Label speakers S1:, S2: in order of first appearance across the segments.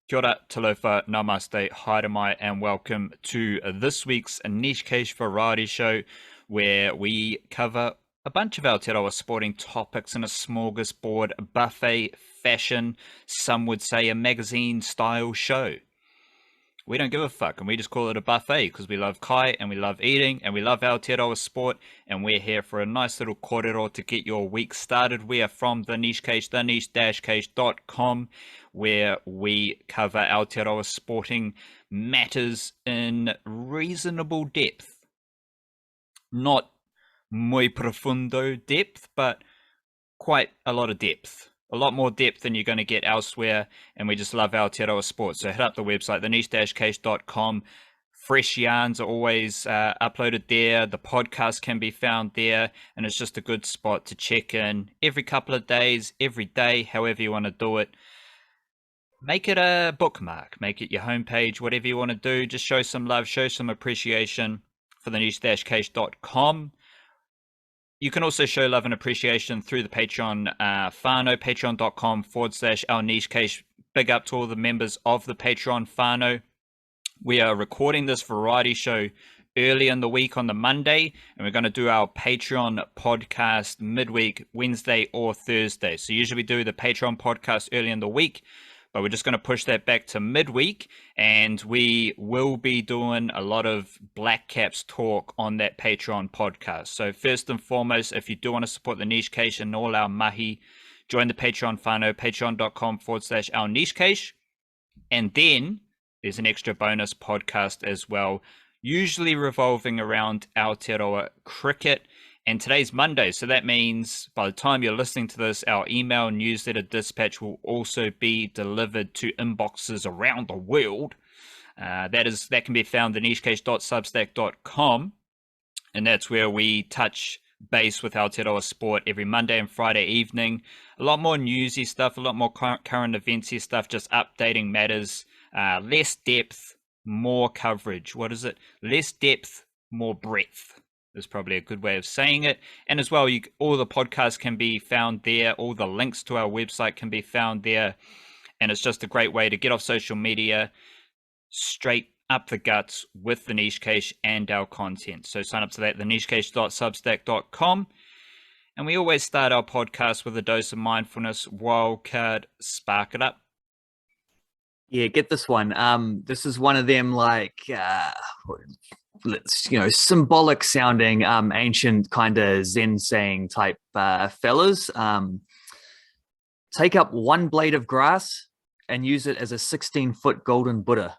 S1: Kia ora, talofa, namaste, haere mai, and welcome to this week's Niche Cage Variety Show, where we cover a bunch of Aotearoa sporting topics in a smorgasbord buffet fashion, some would say a magazine-style show. We don't give a fuck, and we just call it a buffet because we love kai and we love eating and we love Aotearoa sport, and we're here for a nice little kōrero to get your week started. We are from the Niche Cage, the niche-cage.com, where we cover Aotearoa sporting matters in reasonable depth. Not muy profundo depth, but quite a lot of depth. A lot more depth than you're going to get elsewhere, and we just love Aotearoa sports. So hit up the website, the niche-cage.com. Fresh yarns are always uploaded there. The podcast can be found there, and it's just a good spot to check in every couple of days, every day, however you want to do it. Make it a bookmark, make it your homepage, whatever you want to do. Just show some love, show some appreciation for the niche-cage.com. You can also show love and appreciation through the Patreon whānau, patreon.com/our niche cage. Big up to all the members of the Patreon whānau. We are recording this variety show early in the week on the Monday, and we're going to do our Patreon podcast midweek, Wednesday or Thursday. So usually we do the Patreon podcast early in the week, but we're just going to push that back to midweek, and we will be doing a lot of Black Caps talk on that Patreon podcast. So first and foremost, if you do want to support the Niche Cage and all our mahi, join the Patreon whānau, patreon.com/our niche cage. And then there's an extra bonus podcast as well, usually revolving around Aotearoa cricket. And today's Monday, so that means by the time you're listening to this, our email newsletter dispatch will also be delivered to inboxes around the world. That can be found at nichecage.substack.com, and that's where we touch base with Aotearoa sport every Monday and Friday evening. A lot more newsy stuff, a lot more current eventsy stuff, just updating matters. Less depth, more coverage. What is it? Less depth, more breadth is probably a good way of saying it. And as well, all the podcasts can be found there. All the links to our website can be found there. And it's just a great way to get off social media, straight up the guts with the Niche Cage and our content. So sign up to that, thenichecage.substack.com. And we always start our podcast with a dose of mindfulness. Wildcard, spark it up.
S2: Yeah, get this one. This is one of them symbolic sounding, ancient kind of Zen saying type fellas. Take up one blade of grass and use it as a 16-foot golden Buddha.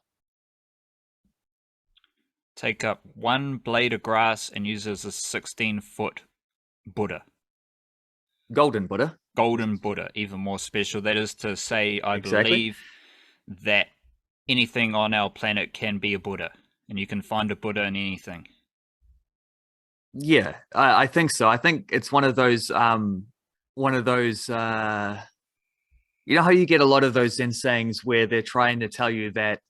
S1: Take up one blade of grass and use it as a 16-foot Buddha.
S2: Golden Buddha.
S1: Golden Buddha, even more special. That is to say, I believe that anything on our planet can be a Buddha, and you can find a Buddha in anything.
S2: Yeah, I think so. I think it's one of those, you know how you get a lot of those Zen sayings where they're trying to tell you that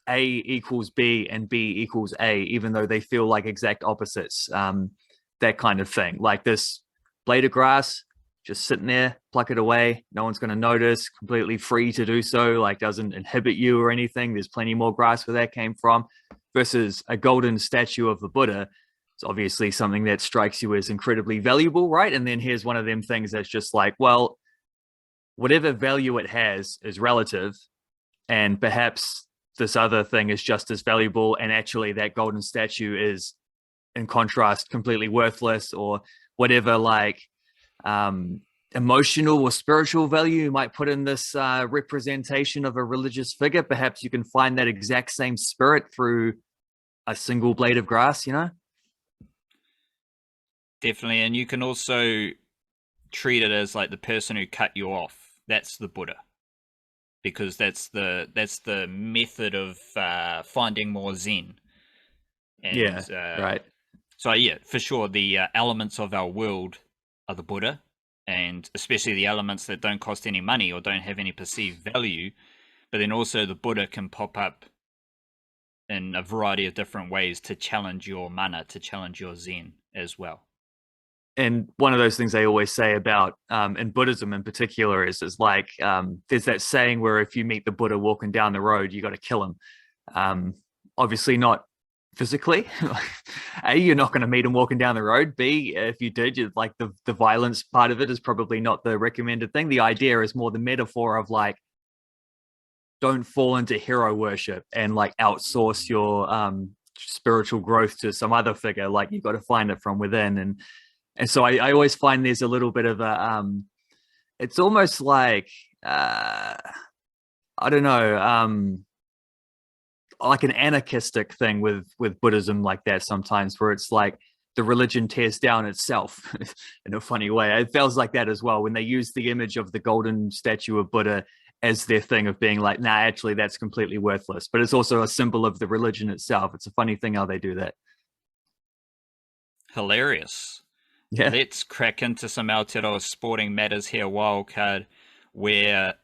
S2: A equals B and B equals A, even though they feel like exact opposites. That kind of thing. Like this blade of grass, just sitting there, pluck it away. No one's going to notice, completely free to do so, like doesn't inhibit you or anything. There's plenty more grass where that came from, versus a golden statue of the Buddha. It's obviously something that strikes you as incredibly valuable, right? And then here's one of them things that's just like, well, whatever value it has is relative, and perhaps this other thing is just as valuable, and actually that golden statue is, in contrast, completely worthless, or whatever emotional or spiritual value you might put in this representation of a religious figure. Perhaps you can find that exact same spirit through a single blade of grass, you know?
S1: Definitely. And you can also treat it as like the person who cut you off. That's the Buddha, because that's the method of finding more Zen. And,
S2: right.
S1: So yeah, for sure, the elements of our world are the Buddha, and especially the elements that don't cost any money or don't have any perceived value. But then also the Buddha can pop up in a variety of different ways to challenge your mana, to challenge your Zen as well.
S2: and one of those things they always say about in Buddhism in particular is like there's that saying where if you meet the Buddha walking down the road, you got to kill him. Obviously not physically. A, you're not going to meet him walking down the road. B, if you did, like the violence part of it is probably not the recommended thing. The idea is more the metaphor of like, don't fall into hero worship and like outsource your spiritual growth to some other figure. Like you've got to find it from within. And so I always find there's a little bit of a it's almost like I don't know, like an anarchistic thing with Buddhism like that sometimes, where it's like the religion tears down itself in a funny way. It feels like that as well when they use the image of the golden statue of Buddha as their thing of being like, nah, actually that's completely worthless. But it's also a symbol of the religion itself. It's a funny thing how they do that.
S1: Hilarious.
S2: Yeah.
S1: Let's crack into some Aotearoa sporting matters here, Wildcard, where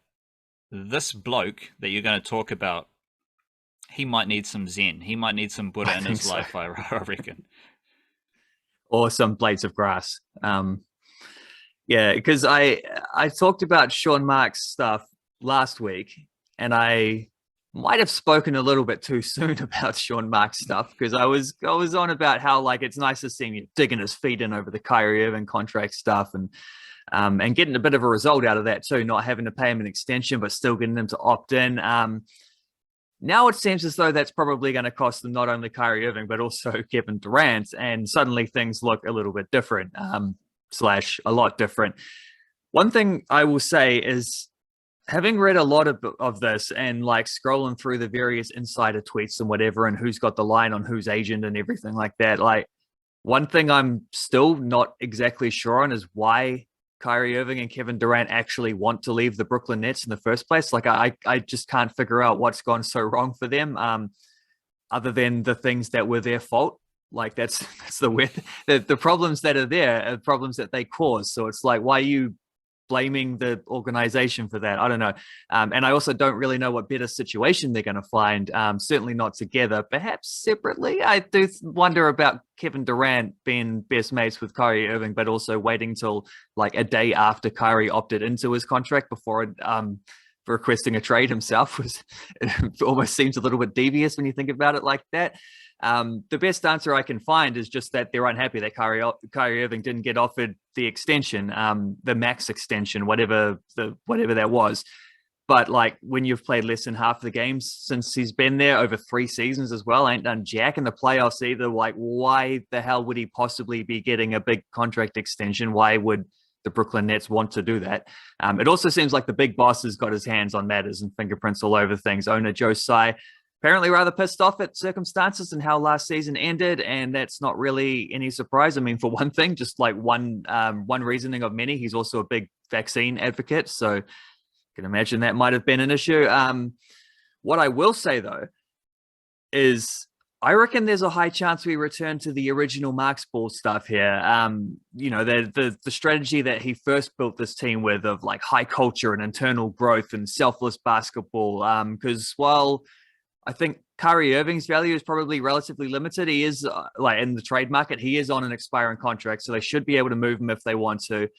S1: this bloke that you're going to talk about, he might need some Zen. He might need some Buddha in his life, I reckon.
S2: Or some blades of grass. Yeah, because I talked about Sean Marks stuff last week, and I might have spoken a little bit too soon about Sean Marks stuff because I was on about how like it's nice to see him digging his feet in over the Kyrie Irving contract stuff and getting a bit of a result out of that too, not having to pay him an extension but still getting him to opt in. Now it seems as though that's probably going to cost them not only Kyrie Irving but also Kevin Durant, and suddenly things look a little bit different, slash a lot different. One thing I will say is, having read a lot of this and like scrolling through the various insider tweets and whatever, and who's got the line on whose agent and everything like that, like one thing I'm still not exactly sure on is why Kyrie Irving and Kevin Durant actually want to leave the Brooklyn Nets in the first place. Like I just can't figure out what's gone so wrong for them, other than the things that were their fault. Like that's the problems that are there are problems that they caused. So it's like, why are you blaming the organization for that? I don't know. And I also don't really know what better situation they're going to find. Certainly not together, perhaps separately. I do wonder about Kevin Durant being best mates with Kyrie Irving, but also waiting till like a day after Kyrie opted into his contract before requesting a trade himself. It almost seems a little bit devious when you think about it like that. The best answer I can find is just that they're unhappy that Kyrie Irving didn't get offered the extension, the max extension, whatever that was. But like when you've played less than half the games since he's been there over 3 seasons as well, ain't done jack in the playoffs either. Like, why the hell would he possibly be getting a big contract extension? Why would the Brooklyn Nets want to do that? It also seems like the big boss has got his hands on matters and fingerprints all over things. Owner Joe Tsai apparently rather pissed off at circumstances and how last season ended, and that's not really any surprise. I mean, for one thing, just like one reasoning of many, he's also a big vaccine advocate, so you can imagine that might have been an issue. What I will say though is I reckon there's a high chance we return to the original Marks Ball stuff here. The strategy that he first built this team with of like high culture and internal growth and selfless basketball. Because while I think Kyrie Irving's value is probably relatively limited, he is like in the trade market, he is on an expiring contract, so they should be able to move him if they want to.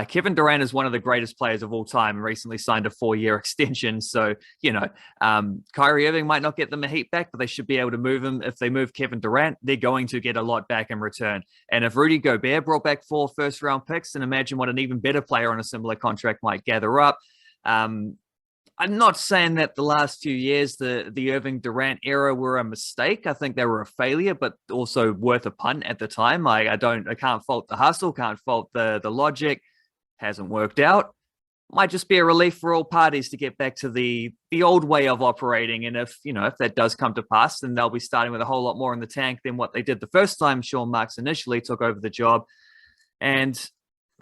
S2: Kevin Durant is one of the greatest players of all time and recently signed a 4-year extension. So, Kyrie Irving might not get them a heap back, but they should be able to move him. If they move Kevin Durant, they're going to get a lot back in return. And if Rudy Gobert brought back 4 first-round picks, then imagine what an even better player on a similar contract might gather up. I'm not saying that the last few years, the Irving Durant era were a mistake. I think they were a failure, but also worth a punt at the time. I can't fault the hustle, can't fault the logic. Hasn't worked out. Might just be a relief for all parties to get back to the old way of operating. And if that does come to pass, then they'll be starting with a whole lot more in the tank than what they did the first time Sean Marks initially took over the job. And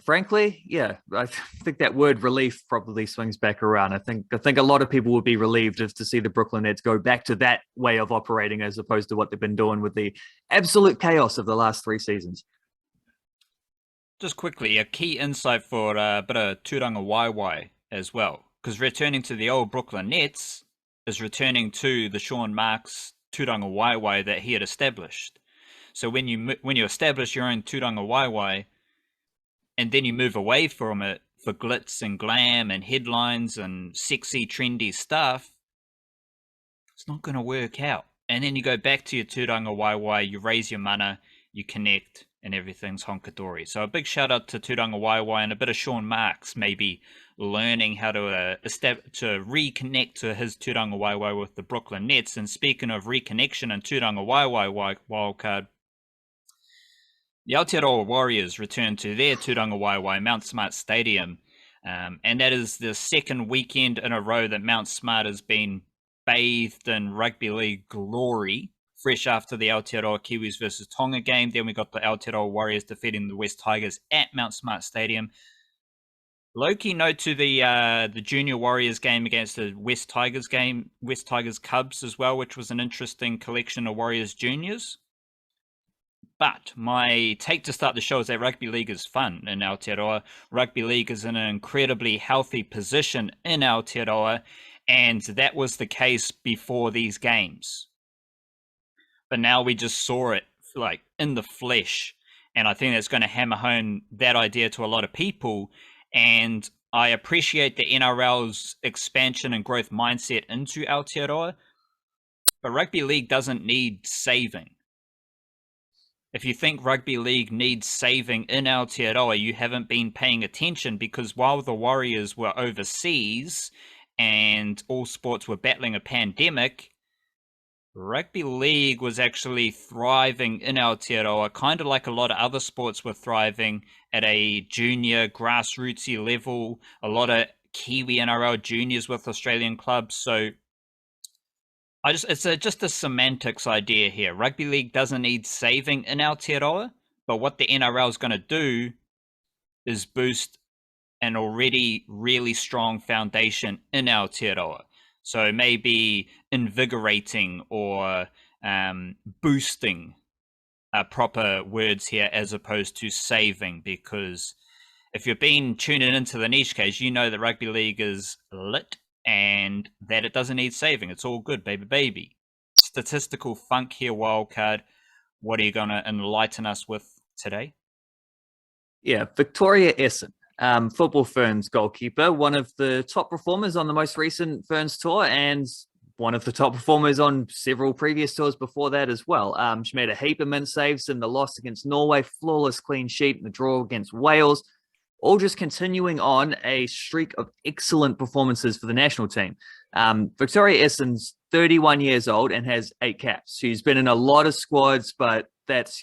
S2: frankly, yeah, I think that word relief probably swings back around. I think a lot of people would be relieved to see the Brooklyn Nets go back to that way of operating as opposed to what they've been doing with the absolute chaos of the last 3 seasons.
S1: Just quickly, a key insight for a bit of Turanga Waiwai as well, because returning to the old Brooklyn Nets is returning to the Sean Marks Turanga Waiwai that he had established. So when you establish your own Turanga Waiwai, and then you move away from it for glitz and glam and headlines and sexy, trendy stuff, it's not going to work out. And then you go back to your tūranga waiwai, you raise your mana, you connect, and everything's honkadori. So a big shout out to tūranga waiwai and a bit of Sean Marks maybe learning how to reconnect to his tūranga waiwai with the Brooklyn Nets. And speaking of reconnection and tūranga waiwai wildcard, the Aotearoa Warriors returned to their tūranga waiwai, Mount Smart Stadium. And that is the second weekend in a row that Mount Smart has been bathed in rugby league glory, fresh after the Aotearoa Kiwis versus Tonga game. Then we got the Aotearoa Warriors defeating the West Tigers at Mount Smart Stadium. Low-key note to the Junior Warriors game against the West Tigers Cubs as well, which was an interesting collection of Warriors juniors. But my take to start the show is that rugby league is fun in Aotearoa. Rugby league is in an incredibly healthy position in Aotearoa, and that was the case before these games. But now we just saw it like in the flesh, and I think that's going to hammer home that idea to a lot of people. And I appreciate the NRL's expansion and growth mindset into Aotearoa, but rugby league doesn't need saving. If you think rugby league needs saving in Aotearoa, you haven't been paying attention, because while the Warriors were overseas and all sports were battling a pandemic, rugby league was actually thriving in Aotearoa, kind of like a lot of other sports were thriving at a junior grassrootsy level, a lot of Kiwi NRL juniors with Australian clubs. So it's just a semantics idea here. Rugby league doesn't need saving in Aotearoa, but what the NRL is going to do is boost an already really strong foundation in Aotearoa. So maybe invigorating or boosting are proper words here as opposed to saving, because if you've been tuning into the niche case, you know that rugby league is lit and that it doesn't need saving. It's all good, baby. Statistical funk here, wildcard. What are you going to enlighten us with today?
S2: Yeah, Victoria Esson, Football Ferns goalkeeper, one of the top performers on the most recent Ferns tour, and one of the top performers on several previous tours before that as well. She made a heap of min saves in the loss against Norway, flawless clean sheet in the draw against Wales, all just continuing on a streak of excellent performances for the national team. Victoria Esson's 31 years old and has 8 caps. She's been in a lot of squads, but that's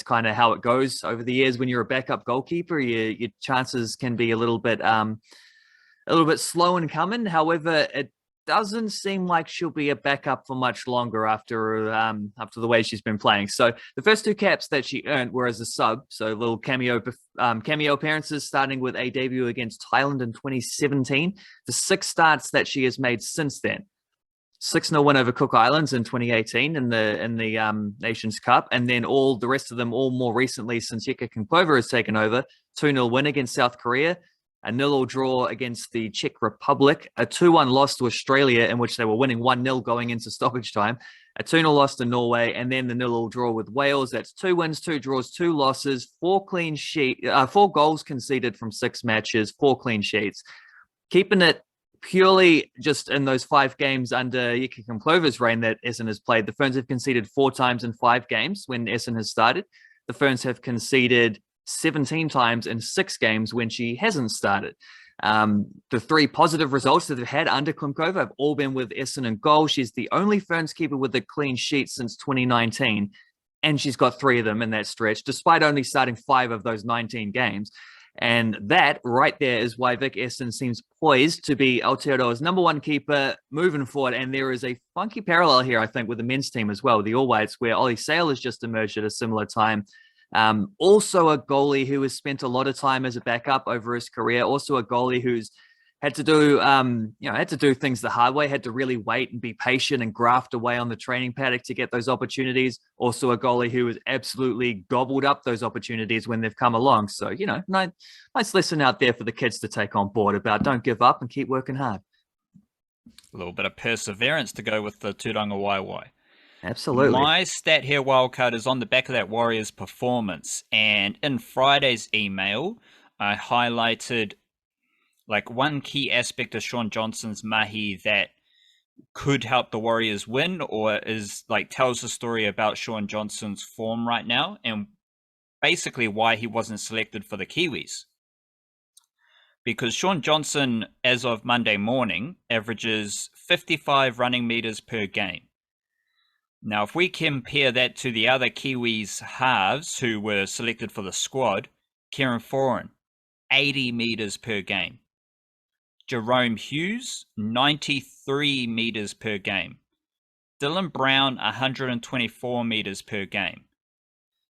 S2: kind of how it goes over the years. When you're a backup goalkeeper, your chances can be a little bit slow in coming. However, it doesn't seem like she'll be a backup for much longer after the way she's been playing. So the first 2 caps that she earned were as a sub, so little cameo appearances, starting with a debut against Thailand in 2017. The 6 starts that she has made since then: 6-0 win over Cook Islands in 2018 in the Nations Cup, and then all the rest of them all more recently since Yeka Kinkova has taken over: 2-0 win against South Korea, a 0-0 draw against the Czech Republic, a 2-1 loss to Australia in which they were winning 1-0 going into stoppage time, a 2-0 loss to Norway, and then the 0-0 draw with Wales. That's 2 wins, 2 draws, 2 losses, 4 goals conceded from 6 matches, 4 clean sheets. Keeping it purely just in those 5 games under Yeka Kinklova's reign that Esson has played, the Ferns have conceded 4 times in 5 games when Esson has started. The Ferns have conceded 17 times in 6 games when she hasn't started. The 3 positive results that they've had under Klimkova have all been with Esson in goal. She's the only Ferns keeper with a clean sheet since 2019, and she's got 3 of them in that stretch, despite only starting 5 of those 19 games. And that right there is why Vic Esson seems poised to be Aotearoa's #1 keeper moving forward. And there is a funky parallel here, I think, with the men's team as well, the All Whites, where Ollie Sale has just emerged at a similar time. Also a goalie who has spent a lot of time as a backup over his career. Also a goalie who's had to do things the hard way, had to really wait and be patient and graft away on the training paddock to get those opportunities. Also a goalie who has absolutely gobbled up those opportunities when they've come along. So, nice lesson out there for the kids to take on board about don't give up and keep working hard.
S1: A little bit of perseverance to go with the tūranga waiwai.
S2: Absolutely.
S1: My stat here, wildcard, is on the back of that Warriors performance. And in Friday's email, I highlighted like one key aspect of Shaun Johnson's mahi that could help the Warriors win, or is like tells the story about Shaun Johnson's form right now and basically why he wasn't selected for the Kiwis. Because Shaun Johnson, as of Monday morning, averages 55 running meters per game. Now, if we compare that to the other Kiwis halves who were selected for the squad, Kieran Foran, 80 meters per game. Jerome Hughes, 93 meters per game. Dylan Brown, 124 meters per game.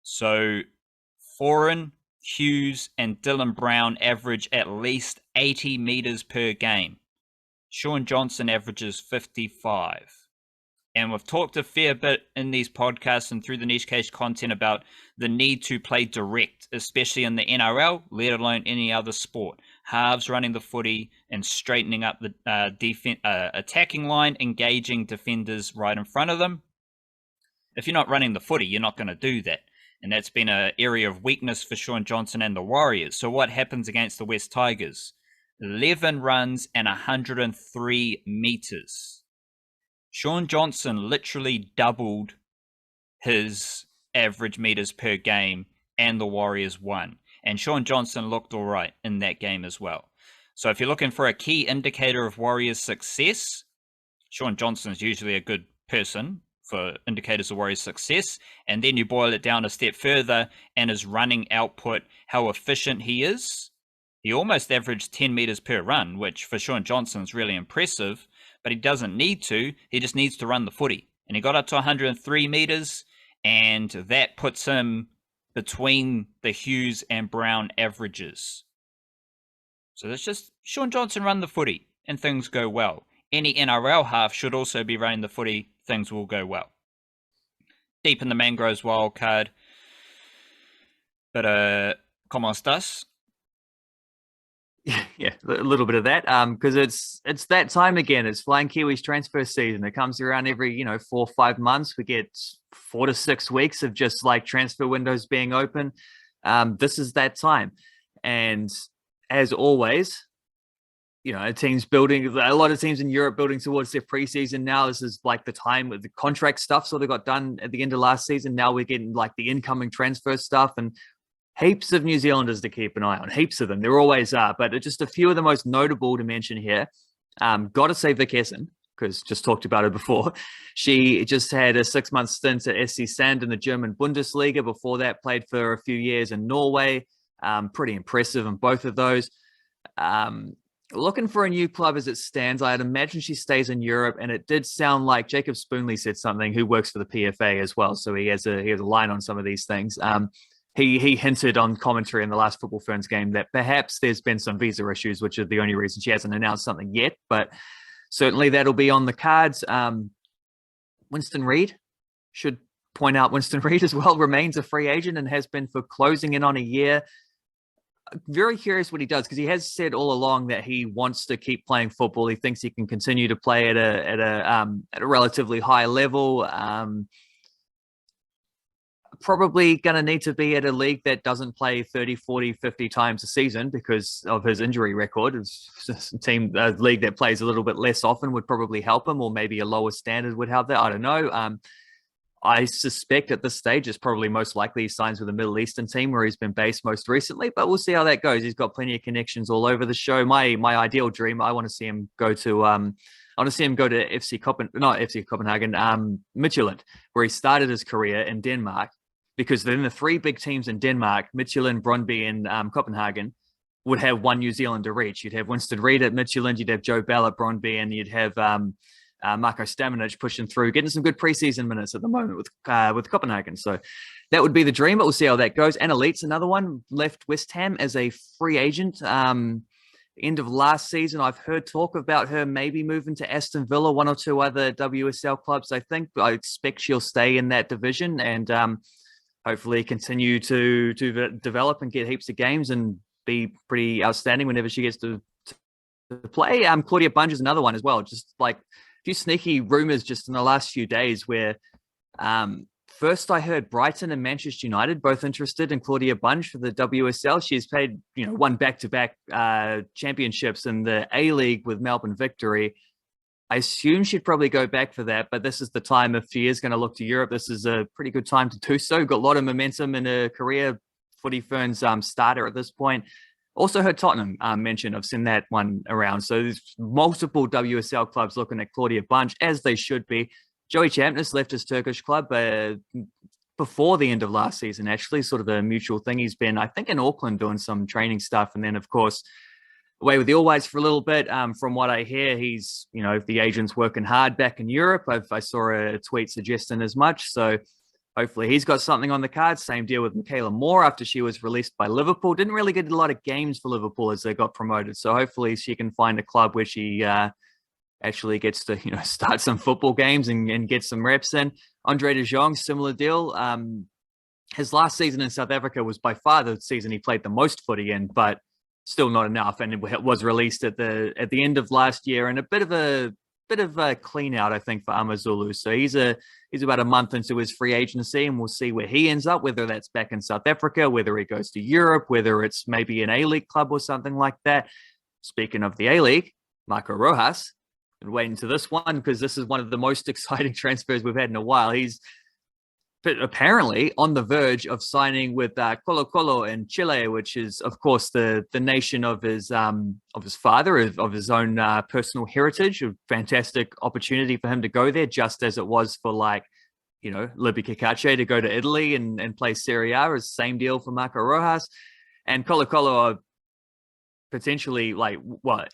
S1: So Foran, Hughes, and Dylan Brown average at least 80 meters per game. Shaun Johnson averages 55. And we've talked a fair bit in these podcasts and through the Niche Cage content about the need to play direct, especially in the NRL, let alone any other sport. Halves running the footy and straightening up the attacking line, engaging defenders right in front of them. If you're not running the footy, you're not going to do that. And that's been an area of weakness for Shaun Johnson and the Warriors. So what happens against the West Tigers? 11 runs and 103 meters. Shaun Johnson literally doubled his average meters per game, and the Warriors won. And Shaun Johnson looked all right in that game as well. So if you're looking for a key indicator of Warriors' success, Shaun Johnson is usually a good person for indicators of Warriors' success. And then you boil it down a step further, and his running output, how efficient he is. He almost averaged 10 meters per run, which for Shaun Johnson is really impressive. But he doesn't need to. He just needs to run the footy. And he got up to 103 meters, and that puts him between the Hughes and Brown averages. So that's just Shaun Johnson run the footy, and things go well. Any NRL half should also be running the footy. Things will go well. Deep in the Mangroves wildcard. But, ¿cómo estás?
S2: Yeah, a little bit of that, because it's that time again. It's Flying Kiwis transfer season. It comes around every 4 or 5 months. We get 4 to 6 weeks of just like transfer windows being open. This is that time, and as always, teams building. A lot of teams in Europe building towards their preseason now. This is like the time with the contract stuff sort of got done at the end of last season. Now we're getting like the incoming transfer stuff and heaps of New Zealanders to keep an eye on. Heaps of them. There always are. But just a few of the most notable to mention here. Got to say Vic Esson, because just talked about her before. She just had a 6-month stint at SC Sand in the German Bundesliga. Before that, played for a few years in Norway. Pretty impressive in both of those. Looking for a new club as it stands. I'd imagine she stays in Europe. And it did sound like Jacob Spoonley said something, who works for the PFA as well. So he has a line on some of these things. He hinted on commentary in the last Football Ferns game that perhaps there's been some visa issues, which are the only reason she hasn't announced something yet. But certainly that'll be on the cards. Winston Reid, should point out Winston Reid as well, remains a free agent and has been for closing in on a year. Very curious what he does, because he has said all along that he wants to keep playing football. He thinks he can continue to play at a relatively high level. Probably going to need to be at a league that doesn't play 30, 40, 50 times a season because of his injury record. A league that plays a little bit less often would probably help him, or maybe a lower standard would help that. I don't know. I suspect at this stage it's probably most likely he signs with a Middle Eastern team where he's been based most recently, but we'll see how that goes. He's got plenty of connections all over the show. My ideal dream, I want to see him go to FC Copenhagen, Midtjylland, where he started his career in Denmark. Because then the 3 big teams in Denmark, Midtjylland, Brøndby, and Copenhagen, would have one New Zealander each. You'd have Winston Reid at Midtjylland, you'd have Joe Bell at Brøndby, and you'd have Marko Stamenic pushing through, getting some good preseason minutes at the moment with Copenhagen. So that would be the dream, but we'll see how that goes. And Elite's another one, left West Ham as a free agent. End of last season, I've heard talk about her maybe moving to Aston Villa, 1 or 2 other WSL clubs, I think. I expect she'll stay in that division and hopefully continue to develop and get heaps of games and be pretty outstanding whenever she gets to play. Claudia Bunge is another one as well. Just like a few sneaky rumors just in the last few days where first I heard Brighton and Manchester United both interested in Claudia Bunge for the WSL. She's played, won back-to-back championships in the A-League with Melbourne Victory. I assume she'd probably go back for that, but this is the time if she is going to look to Europe. This is a pretty good time to do so. Got a lot of momentum in her career. Footy Fern's starter at this point. Also heard Tottenham mention. I've seen that one around. So there's multiple WSL clubs looking at Claudia Bunge, as they should be. Joey Champness left his Turkish club before the end of last season, actually, sort of a mutual thing. He's been, I think, in Auckland doing some training stuff. And then, of course, away with the All Whites for a little bit. From what I hear, he's, the agent's working hard back in Europe. I saw a tweet suggesting as much. So hopefully he's got something on the cards. Same deal with Michaela Moore after she was released by Liverpool. Didn't really get a lot of games for Liverpool as they got promoted. So hopefully she can find a club where she actually gets to, start some football games and get some reps in. Andre De Jong, similar deal. His last season in South Africa was by far the season he played the most footy in, but still not enough, and it was released at the end of last year, and a bit of a clean out, I think, for Amazulu. So he's about a month into his free agency, and we'll see where he ends up, whether that's back in South Africa, whether he goes to Europe, whether it's maybe an A-League club or something like that. Speaking of the A-League, Marco Rojas, been waiting to this one because this is one of the most exciting transfers we've had in a while. He's apparently on the verge of signing with Colo Colo in Chile, which is, of course, the nation of his father, of his own personal heritage. A fantastic opportunity for him to go there, just as it was for Libby Kikache to go to Italy and play Serie A. Is the same deal for Marco Rojas. And Colo Colo are potentially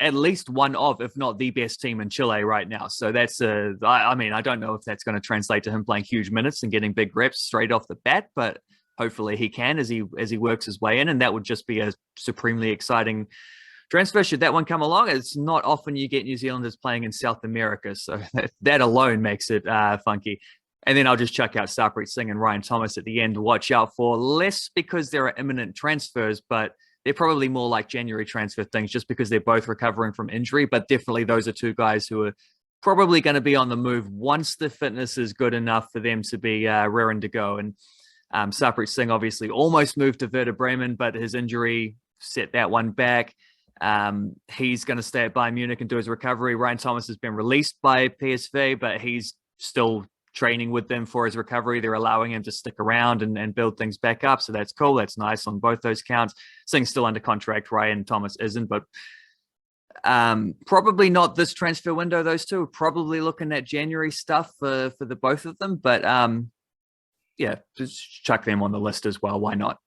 S2: at least one of, if not the best team in Chile right now. So that's I don't know if that's going to translate to him playing huge minutes and getting big reps straight off the bat, but hopefully he can as he works his way in, and that would just be a supremely exciting transfer should that one come along. It's not often you get New Zealanders playing in South America, so that alone makes it funky. And then I'll just chuck out Sarpreet Singh and Ryan Thomas at the end to watch out for, less because there are imminent transfers, but they're probably more like January transfer things just because they're both recovering from injury. But definitely those are two guys who are probably going to be on the move once the fitness is good enough for them to be raring to go. And Sarpreet Singh obviously almost moved to Werder Bremen, but his injury set that one back. He's going to stay at Bayern Munich and do his recovery. Ryan Thomas has been released by PSV, but he's still training with them for his recovery. They're allowing him to stick around and build things back up. So that's cool. That's nice on both those counts. Singh's still under contract. Ryan Thomas isn't, but probably not this transfer window. Those two are probably looking at January stuff for the both of them. But just chuck them on the list as well. Why not?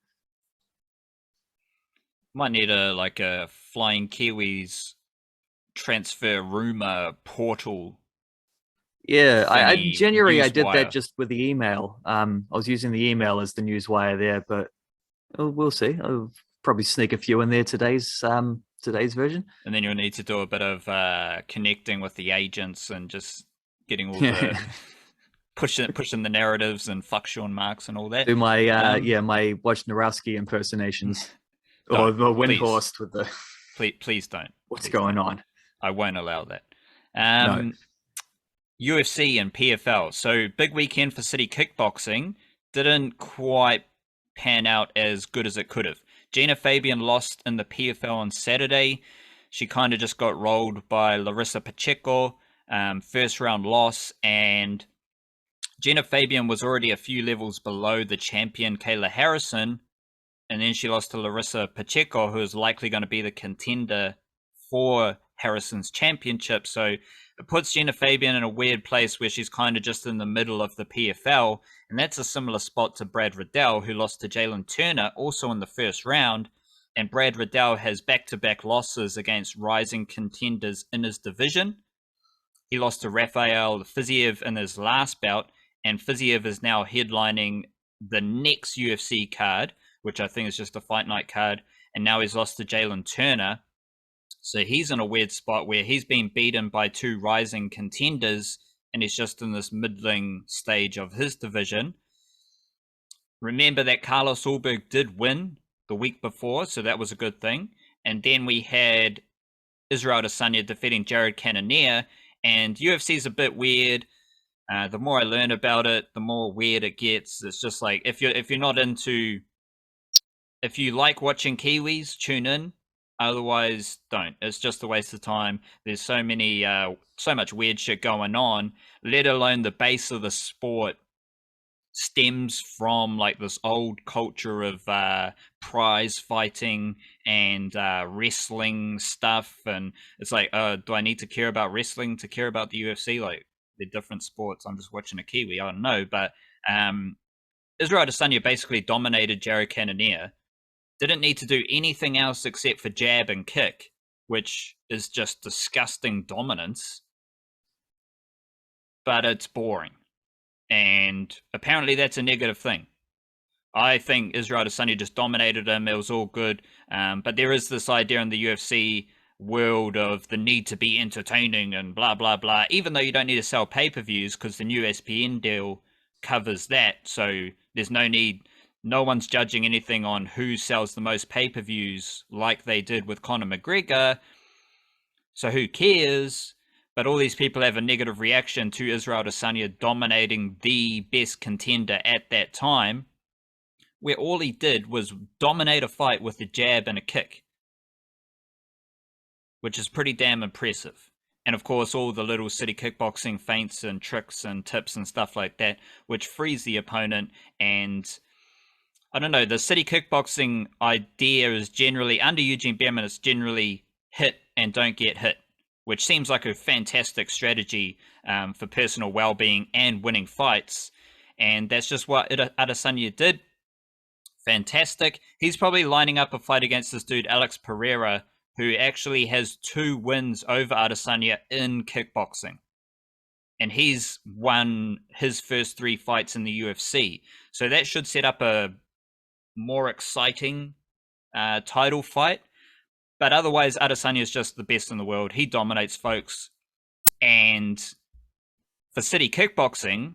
S1: Might need a Flying Kiwis transfer rumor portal.
S2: Yeah, January I did that just with the email. I was using the email as the newswire there, but we'll see. I'll probably sneak a few in there today's version.
S1: And then you'll need to do a bit of connecting with the agents and just getting all the pushing the narratives and fuck Sean Marks and all that.
S2: Do my my Watch Narowski impersonations or the Windhorst with the.
S1: Please don't.
S2: What's going on?
S1: I won't allow that.
S2: No.
S1: UFC and PFL. So big weekend for City Kickboxing. Didn't quite pan out as good as it could have. Genah Fabian lost in the PFL on Saturday. She kind of just got rolled by Larissa Pacheco. First round loss. And Genah Fabian was already a few levels below the champion Kayla Harrison. And then she lost to Larissa Pacheco, who is likely going to be the contender for Harrison's championship. So it puts Genah Fabian in a weird place where she's kind of just in the middle of the PFL. And that's a similar spot to Brad Riddell, who lost to Jalen Turner, also in the first round. And Brad Riddell has back-to-back losses against rising contenders in his division. He lost to Rafael Fiziev in his last bout. And Fiziev is now headlining the next UFC card, which I think is just a fight night card. And now he's lost to Jalen Turner. So he's in a weird spot where he's been beaten by two rising contenders and he's just in this middling stage of his division. Remember that Carlos Ulberg did win the week before, so that was a good thing. And then we had Israel Adesanya defeating Jared Cannonier, and UFC is a bit weird. The more I learn about it, the more weird it gets. It's just like if you're not into, if you like watching Kiwis, tune in. Otherwise, don't. It's just a waste of time. There's so much weird shit going on. Let alone the base of the sport stems from like this old culture of prize fighting and wrestling stuff, and it's like, do I need to care about wrestling to care about the UFC? Like, they're different sports. I'm just watching a Kiwi. I don't know, but Israel Adesanya basically dominated Jared Cannonier. Didn't need to do anything else except for jab and kick, which is just disgusting dominance. But it's boring. And apparently that's a negative thing. I think Israel Adesanya just dominated him. It was all good. But there is this idea in the UFC world of the need to be entertaining and blah, blah, blah, even though you don't need to sell pay-per-views because the new ESPN deal covers that. So there's no need. No one's judging anything on who sells the most pay-per-views like they did with Conor McGregor. So who cares? But all these people have a negative reaction to Israel Adesanya dominating the best contender at that time, where all he did was dominate a fight with a jab and a kick, which is pretty damn impressive. And of course, all the little city kickboxing feints and tricks and tips and stuff like that, which frees the opponent. And I don't know, the city kickboxing idea is generally, under Eugene Bareman, it's generally hit and don't get hit, which seems like a fantastic strategy for personal well-being and winning fights. And that's just what Adesanya did. Fantastic. He's probably lining up a fight against this dude, Alex Pereira, who actually has 2 wins over Adesanya in kickboxing. And he's won his first 3 fights in the UFC. So that should set up a more exciting title fight. But otherwise, Adesanya is just the best in the world. He dominates folks. And for city kickboxing,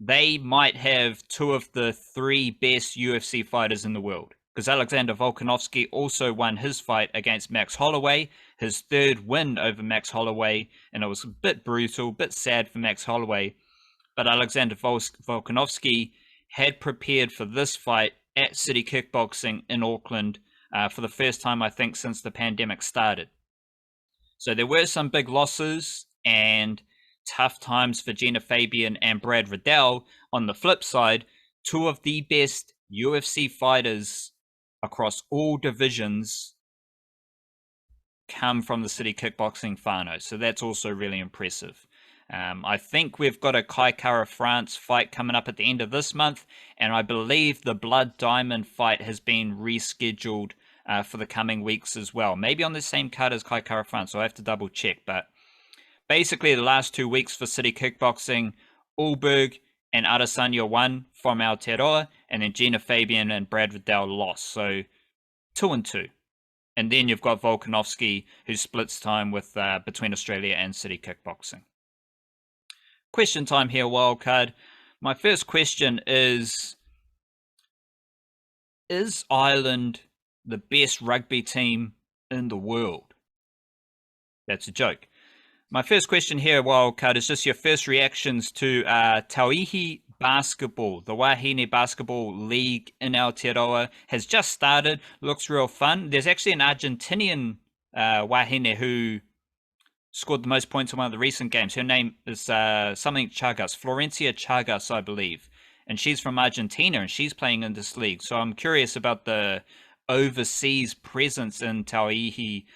S1: they might have 2 of the 3 best UFC fighters in the world. Because Alexander Volkanovski also won his fight against Max Holloway, his 3rd win over Max Holloway. And it was a bit brutal, a bit sad for Max Holloway. But Alexander Volkanovski had prepared for this fight at City Kickboxing in Auckland for the first time, I think, since the pandemic started. So there were some big losses and tough times for Genah, Fabian, and Brad Riddell. On the flip side, 2 of the best UFC fighters across all divisions come from the City Kickboxing whānau. So that's also really impressive. I think we've got a Kai Kara France fight coming up at the end of this month, and I believe the Blood Diamond fight has been rescheduled for the coming weeks as well. Maybe on the same card as Kai Kara France, so I have to double check. But basically the last 2 weeks for City Kickboxing, Ulberg and Adesanya won from Aotearoa, and then Genah, Fabian, and Brad Riddell lost. So 2-2. And then you've got Volkanovski, who splits time with between Australia and City Kickboxing. Question time here, Wildcard. My first question is Ireland the best rugby team in the world? That's a joke. My first question here, Wildcard, is just your first reactions to Tauihi Basketball. The Wahine Basketball League in Aotearoa has just started. Looks real fun. There's actually an Argentinian Wahine who scored the most points in one of the recent games. Her name is something Chagas, Florencia Chagas, I believe. And she's from Argentina, and she's playing in this league. So I'm curious about the overseas presence in Tauihi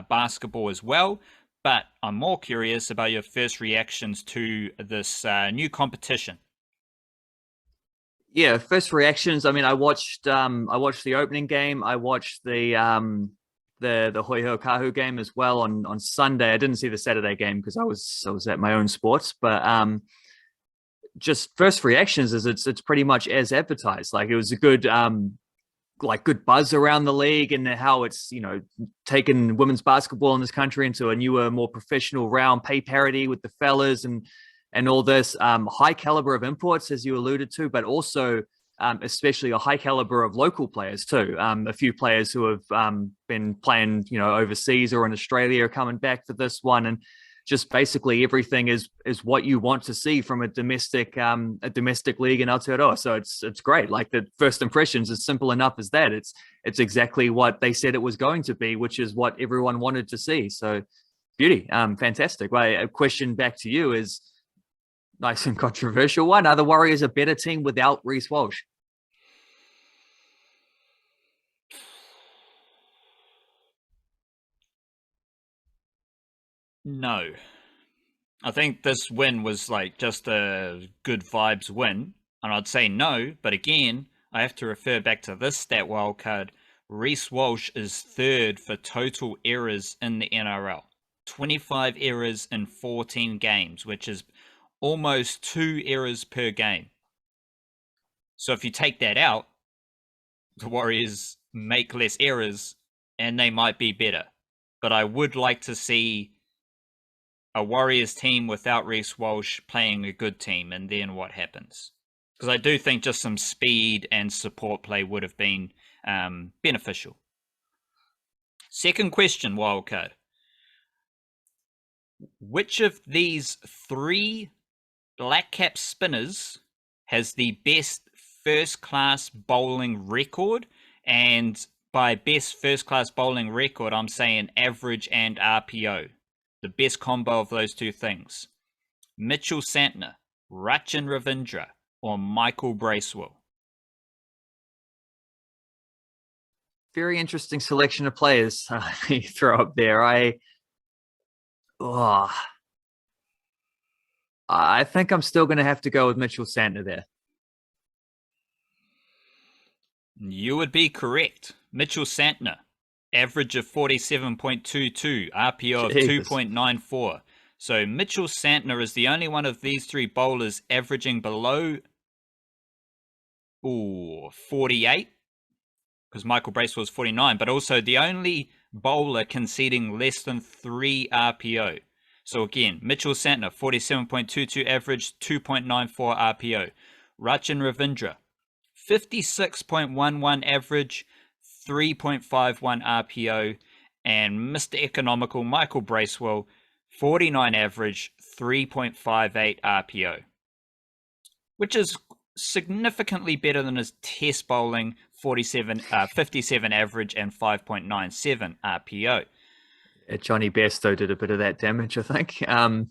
S1: Basketball as well. But I'm more curious about your first reactions to this new competition.
S2: Yeah, first reactions. I mean, I watched the opening game. I watched the Hoiho game as well on Sunday. I didn't see the Saturday game because I was at my own sports. But just first reactions is it's pretty much as advertised. Like, it was a good good buzz around the league, and how it's, taken women's basketball in this country into a newer, more professional realm, pay parity with the fellas and all this, high caliber of imports, as you alluded to, but also especially a high caliber of local players too. A few players who have been playing, overseas or in Australia are coming back for this one. And just basically everything is what you want to see from a domestic league in Aotearoa. So it's great. Like the first impressions is simple enough as that. It's exactly what they said it was going to be, which is what everyone wanted to see. So beauty, fantastic. Well, a question back to you is nice and controversial one. Are the Warriors a better team without Reece Walsh?
S1: No. I think this win was like just a good vibes win, and I'd say no, but again, I have to refer back to this stat wildcard. Reece Walsh is third for total errors in the NRL. 25 errors in 14 games, which is almost 2 errors per game. So if you take that out, the Warriors make less errors and they might be better. But I would like to see a Warriors team without Reece Walsh playing a good team, and then what happens? Because I do think just some speed and support play would have been beneficial. Second question, wildcard. Which of these three black cap spinners has the best first-class bowling record? And by best first-class bowling record, I'm saying average and RPO. The best combo of those two things. Mitchell Santner, Rachin Ravindra, or Michael Bracewell?
S2: Very interesting selection of players you throw up there. I think I'm still going to have to go with Mitchell Santner there.
S1: You would be correct. Mitchell Santner, average of 47.22, RPO of 2.94. So Mitchell Santner is the only one of these three bowlers averaging below 48, because Michael Bracewell was 49, but also the only bowler conceding less than 3 RPO. So again, Mitchell Santner, 47.22 average, 2.94 RPO. Rachin Ravindra, 56.11 average, 3.51 RPO. And Mr. Economical, Michael Bracewell, 49 average, 3.58 RPO. Which is significantly better than his test bowling, 57 average and 5.97 RPO.
S2: Johnny Bairstow did a bit of that damage, I think. I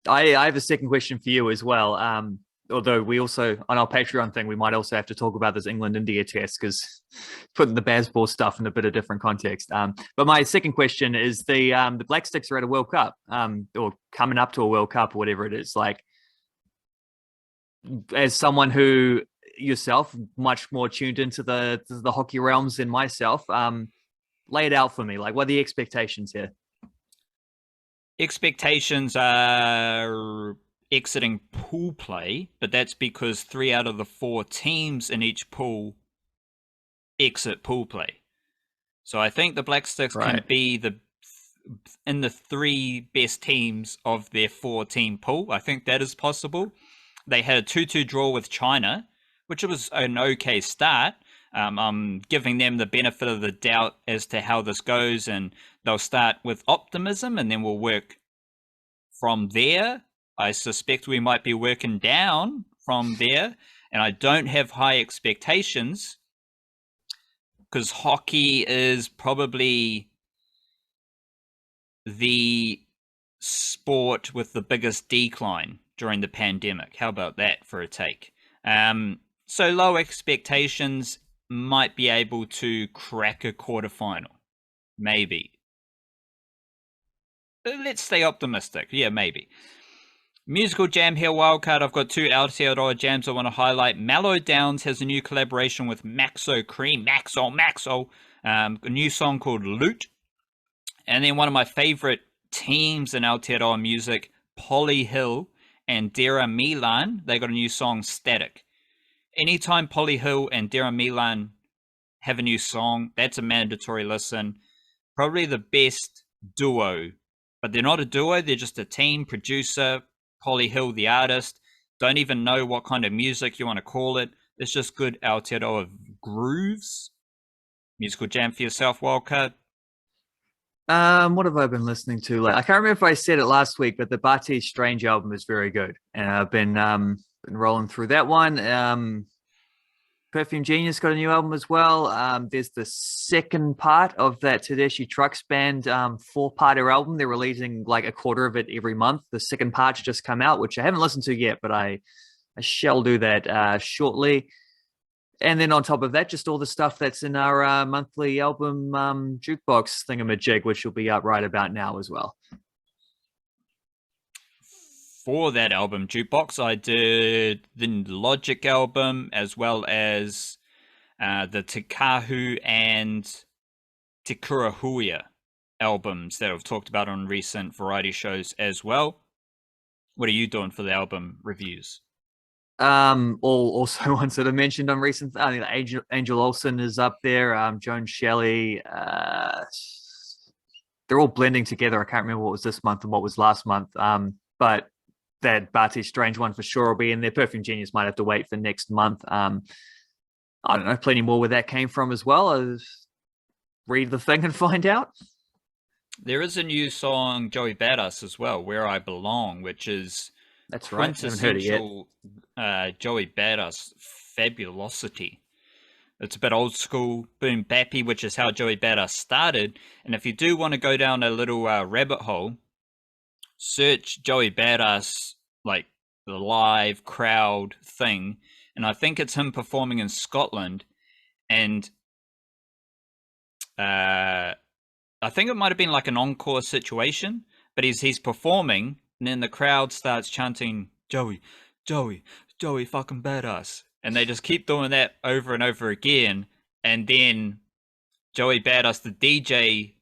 S2: have a second question for you as well. Although we also, on our Patreon thing, we might also have to talk about this England-India test because putting the baseball stuff in a bit of different context. But my second question is the Black Sticks are at a World Cup, or coming up to a World Cup or whatever it is. Like, as someone who yourself much more tuned into the hockey realms than myself, lay it out for me. Like, what are the expectations here?
S1: Expectations are exiting pool play, but that's because 3 out of the 4 teams in each pool exit pool play. So I think the Black Sticks can be in the 3 best teams of their 4-team pool. I think that is possible. They had a 2-2 draw with China, which was an okay start. I'm giving them the benefit of the doubt as to how this goes, and they'll start with optimism, and then we'll work from there. I suspect we might be working down from there, and I don't have high expectations because hockey is probably the sport with the biggest decline during the pandemic. How about that for a take? So low expectations, might be able to crack a quarterfinal. Maybe. Let's stay optimistic. Yeah, maybe. Musical jam here, wildcard. I've got 2 Aotearoa jams I want to highlight. Mallow Downs has a new collaboration with Maxo Cream. Maxo. A new song called Loot. And then one of my favorite teams in Aotearoa music, Polly Hill and Dera Milan. They got a new song, Static. Anytime Polly Hill and Dera Milan have a new song, that's a mandatory listen. Probably the best duo, but they're not a duo, they're just a team. Producer, Polly Hill, the artist, don't even know what kind of music you want to call it. It's just good Aotearoa grooves. Musical jam for yourself, wildcard.
S2: What have I been listening to? Like, I can't remember if I said it last week, but the Barty Strange album is very good, and I've been rolling through that one. Perfume Genius got a new album as well. There's the second part of that Tedeschi Trucks Band four-parter album. They're releasing like a quarter of it every month. The second part's just come out, which I haven't listened to yet, but I shall do that shortly. And then on top of that, just all the stuff that's in our monthly album jukebox thingamajig, which will be up right about now as well.
S1: For that album jukebox, I did the Logic album as well as the Te Kahu and Te Kurahuia albums that I've talked about on recent variety shows as well. What are you doing for the album reviews?
S2: All also ones that I mentioned on recent. I think Angel Olsen is up there. Joan Shelley. They're all blending together. I can't remember what was this month and what was last month. But that Barty Strange one for sure will be in there. Perfume Genius might have to wait for next month. I don't know, plenty more where that came from as well. Read the thing and find out.
S1: There is a new song, Joey Badass, as well, Where I Belong, which is
S2: That's right. I haven't heard it yet.
S1: Joey Badass fabulosity. It's a bit old school, boom bappy, which is how Joey Badass started. And if you do want to go down a little rabbit hole, search Joey Badass, like the live crowd thing, and I think it's him performing in Scotland, and I think it might have been like an encore situation, but he's performing, and then the crowd starts chanting Joey, Joey, Joey, fucking badass, and they just keep doing that over and over again, and then Joey Badass, the DJ,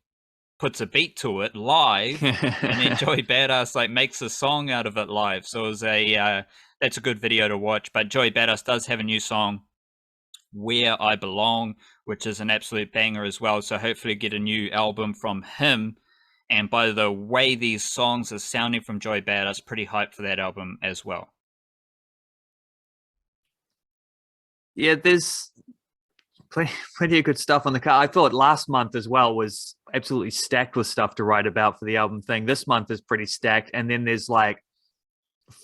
S1: puts a beat to it live, and then Joey Badass like makes a song out of it live. So it was that's a good video to watch. But Joey Badass does have a new song, Where I Belong, which is an absolute banger as well. So hopefully get a new album from him. And by the way these songs are sounding from Joey Badass, pretty hyped for that album as well.
S2: Yeah, there's plenty of good stuff on the car. I thought last month as well was absolutely stacked with stuff to write about for the album thing. This month is pretty stacked. And then there's like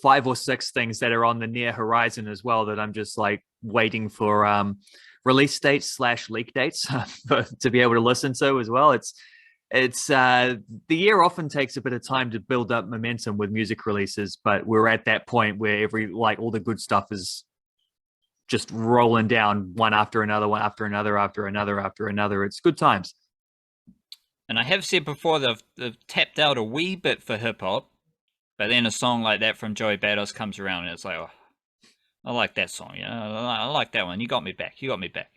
S2: 5 or 6 things that are on the near horizon as well that I'm just like waiting for release dates / leak dates to be able to listen to as well. It's the year often takes a bit of time to build up momentum with music releases, but we're at that point where all the good stuff is just rolling down one after another, one after another, after another, after another. It's good times.
S1: And I have said before they've tapped out a wee bit for hip hop, but then a song like that from Joey Badass comes around and it's like, oh, I like that song, you know, I like that one. You got me back. You got me back.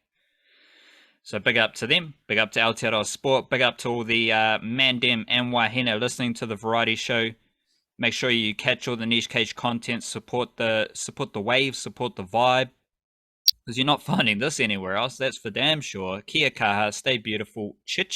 S1: So big up to them. Big up to Aotearoa Sport. Big up to all the Mandem and Wahine listening to the variety show. Make sure you catch all the Niche Cage content. Support the wave. Support the vibe. Because you're not finding this anywhere else. That's for damn sure. Kia kaha. Stay beautiful. Chit